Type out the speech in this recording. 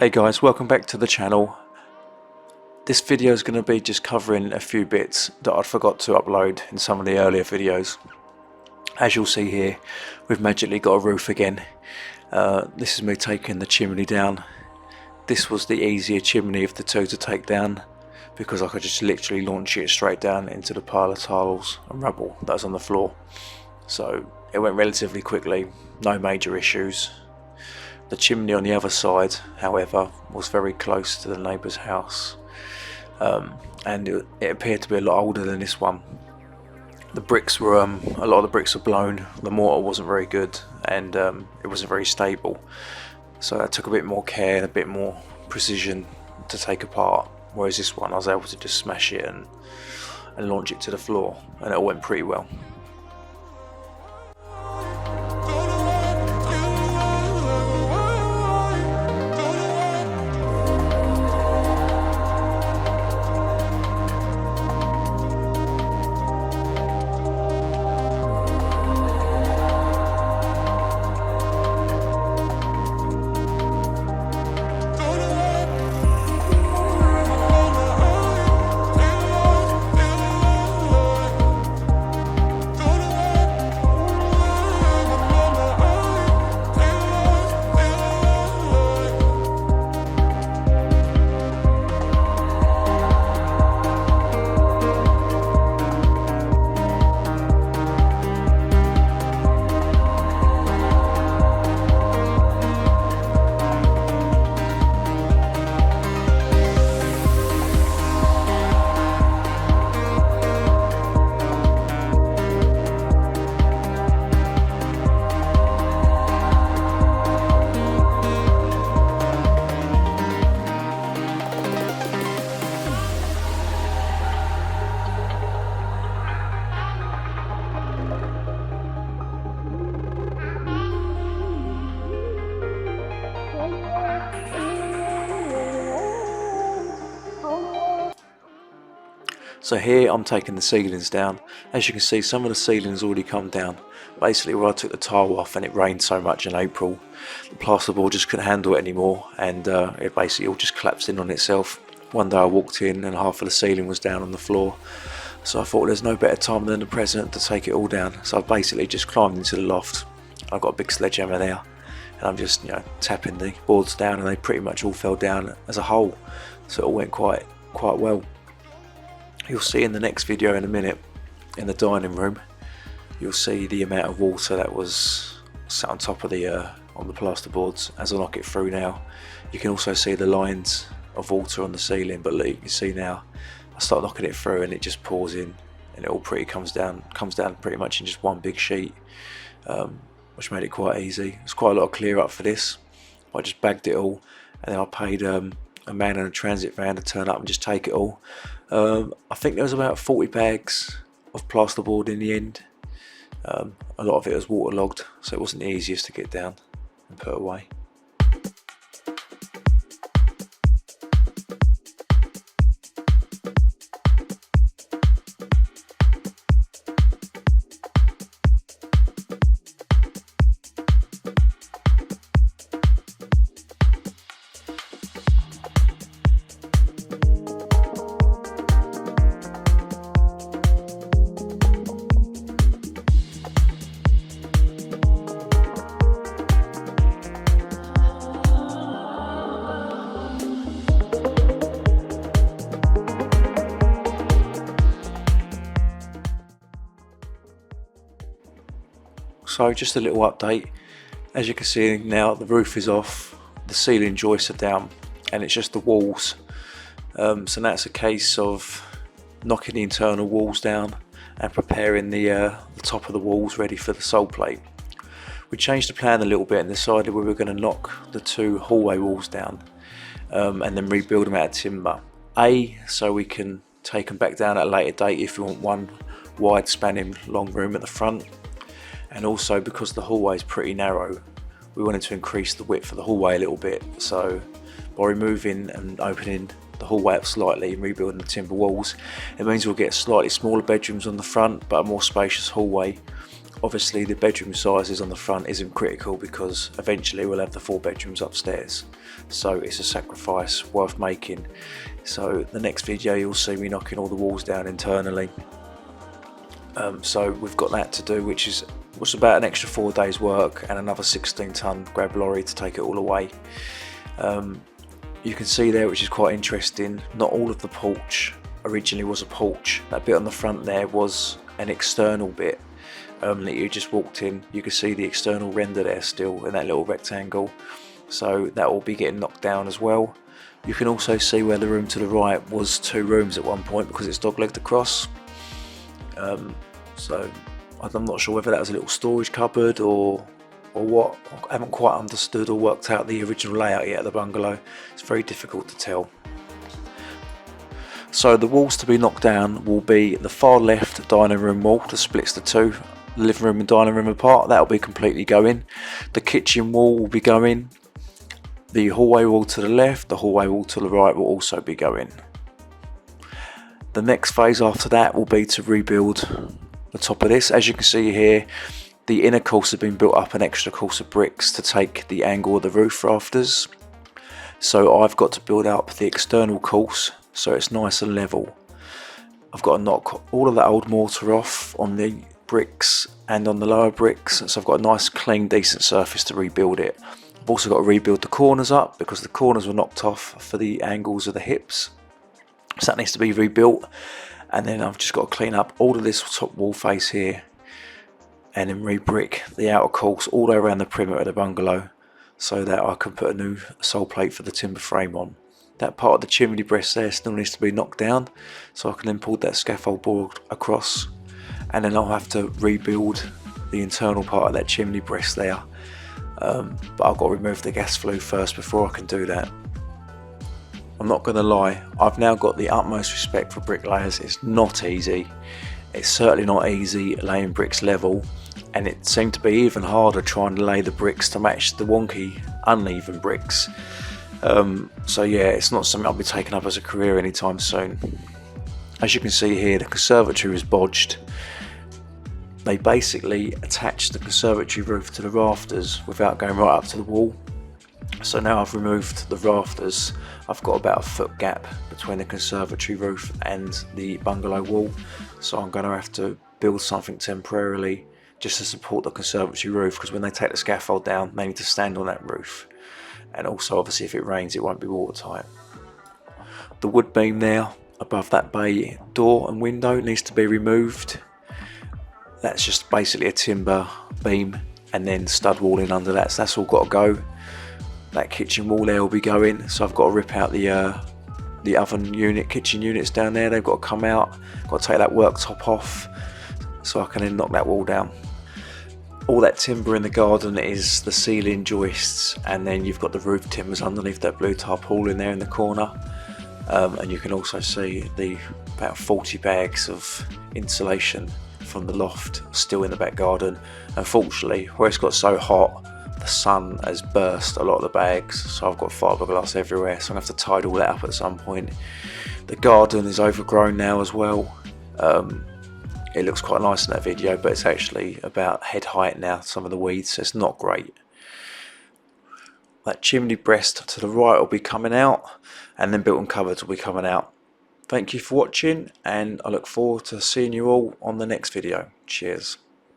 Hey guys, welcome back to the channel. This video is going to be just covering a few bits that I'd forgot to upload in some of the earlier videos. As you'll see here, we've magically got a roof again. This is me taking the chimney down. This was the easier chimney of the two to take down because I could just literally launch it straight down into the pile of tiles and rubble that was on the floor. So it went relatively quickly, no major issues. The chimney on the other side, however, was very close to the neighbour's house, and it appeared to be a lot older than this one. The bricks were, a lot of the bricks were blown, the mortar wasn't very good, and it wasn't very stable. So that took a bit more care and a bit more precision to take apart, whereas this one I was able to just smash it and launch it to the floor, and it all went pretty well. So here I'm taking the ceilings down. As you can see, some of the ceilings already come down. Basically where I took the tile off and it rained so much in April, the plasterboard just couldn't handle it anymore, and it basically all just collapsed in on itself. One day I walked in and half of the ceiling was down on the floor. So I thought there's no better time than the present to take it all down. So I basically just climbed into the loft. I've got a big sledgehammer there, and I'm just tapping the boards down, and they pretty much all fell down as a whole. So it all went quite well. You'll see in the next video in a minute, in the dining room, you'll see the amount of water that was sat on top of the on the plasterboards. As I knock it through now, you can also see the lines of water on the ceiling, but look, you can see now I start knocking it through and it just pours in, and it all comes down pretty much in just one big sheet, which made it quite easy. It's quite a lot of clear up for this. I just bagged it all, and then I paid a man in a transit van to turn up and just take it all. I think there was about 40 bags of plasterboard in the end. A lot of it was waterlogged, so it wasn't the easiest to get down and put away. So just a little update. As you can see now, the roof is off, the ceiling joists are down, and it's just the walls. So that's a case of knocking the internal walls down and preparing the top of the walls ready for the sole plate. We changed the plan a little bit and decided we were going to knock the two hallway walls down and then rebuild them out of timber. So we can take them back down at a later date if you want one wide spanning long room at the front. And also because the hallway is pretty narrow, we wanted to increase the width of the hallway a little bit. So by removing and opening the hallway up slightly and rebuilding the timber walls, it means we'll get slightly smaller bedrooms on the front but a more spacious hallway Obviously the bedroom sizes on the front isn't critical because eventually we'll have the 4 bedrooms upstairs, so it's a sacrifice worth making. So the next video you'll see me knocking all the walls down internally. So we've got that to do, which was about an extra 4 days work and another 16-ton grab lorry to take it all away. You can see there, which is quite interesting, not all of the porch originally was a porch. That bit on the front there was an external bit that you just walked in. You can see the external render there still in that little rectangle, so that will be getting knocked down as well. You can also see where the room to the right was 2 rooms at one point because it's dog-legged across. So I'm not sure whether that was a little storage cupboard or what. I haven't quite understood or worked out the original layout yet of the bungalow. It's very difficult to tell. So the walls to be knocked down will be the far left dining room wall that splits the 2 living room and dining room apart. That will be completely going. The kitchen wall will be going. The hallway wall to the left, the hallway wall to the right will also be going. The next phase after that will be to rebuild the top of this. As you can see here, the inner course has been built up an extra course of bricks to take the angle of the roof rafters. So I've got to build up the external course so it's nice and level. I've got to knock all of that old mortar off on the bricks and on the lower bricks, so I've got a nice clean decent surface to rebuild it. I've also got to rebuild the corners up because the corners were knocked off for the angles of the hips, so that needs to be rebuilt. And then I've just got to clean up all of this top wall face here and then re-brick the outer course all the way around the perimeter of the bungalow so that I can put a new sole plate for the timber frame on. That part of the chimney breast there still needs to be knocked down, so I can then pull that scaffold board across, and then I'll have to rebuild the internal part of that chimney breast there. But I've got to remove the gas flue first before I can do that. I'm not going to lie, I've now got the utmost respect for bricklayers. It's not easy. It's certainly not easy laying bricks level, and it seemed to be even harder trying to lay the bricks to match the wonky uneven bricks. So yeah, it's not something I'll be taking up as a career anytime soon. As you can see here, the conservatory is bodged. They basically attached the conservatory roof to the rafters without going right up to the wall. So now I've removed the rafters, I've got about a foot gap between the conservatory roof and the bungalow wall, so I'm going to have to build something temporarily just to support the conservatory roof, because when they take the scaffold down they need to stand on that roof, and also obviously if it rains it won't be watertight. The wood beam there above that bay door and window needs to be removed. That's just basically a timber beam and then stud walling under that, so that's all got to go. That kitchen wall there will be going, so I've got to rip out the oven unit, kitchen units down there. They've got to come out. Got to take that worktop off so I can then knock that wall down. All that timber in the garden is the ceiling joists, and then you've got the roof timbers underneath that blue tarpaulin there in the corner. And you can also see the about 40 bags of insulation from the loft still in the back garden. Unfortunately, where it's got so hot, the sun has burst a lot of the bags, so I've got fiberglass everywhere, so I'm going to have to tidy all that up at some point. The garden is overgrown now as well. It looks quite nice in that video, but it's actually about head height now, some of the weeds, so it's not great. That chimney breast to the right will be coming out, and then built-in cupboards will be coming out. Thank you for watching, and I look forward to seeing you all on the next video. Cheers.